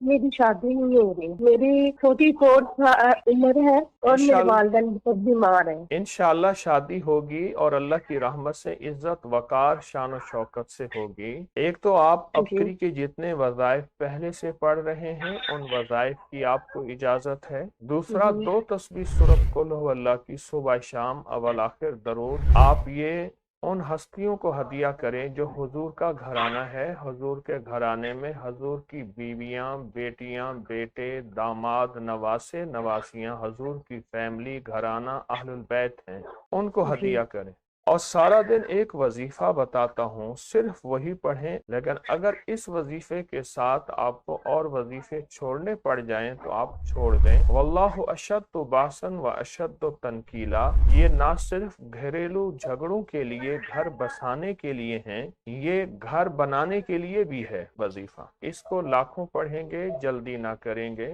मेरी शादी नहीं हो रही, मेरी छोटी 4 उम्र है और मेरे इंशाल्लाह वालिदैन बहुत बीमार हैं। इंशाल्लाह शादी होगी और अल्लाह की रहमत से इज्जत वकार शान और शौकत से होगी। एक तो आप जी अबकरी के जितने वज़ाइफ पहले से पढ़ रहे हैं उन वज़ाइफ की आपको इजाज़त है। दूसरा, जी 2 तस्बीह सूरत कुल हु अल्लाह की सुबह शाम अवल आखिर दरूद आप ये उन हस्तियों को हदिया करें जो हुजूर का घराना है। हुजूर के घराने में हुजूर की बीवियां, बेटियां, बेटे, दामाद, नवासे, नवासियां, हुजूर की फैमिली, घराना, अहलुल बैत हैं, उनको जी हदिया करें। और सारा दिन एक वजीफा बताता हूँ, सिर्फ वही पढ़ें। लेकिन अगर इस वजीफे के साथ आपको और वजीफे छोड़ने पड़ जाएं तो आप छोड़ दें। वल्लाहु अशद्दु बासन व अशद्दु तनकीला, ये ना सिर्फ घरेलू झगड़ों के लिए, घर बसाने के लिए हैं, ये घर बनाने के लिए भी है वजीफा। इसको लाखों पढ़ेंगे, जल्दी ना करेंगे।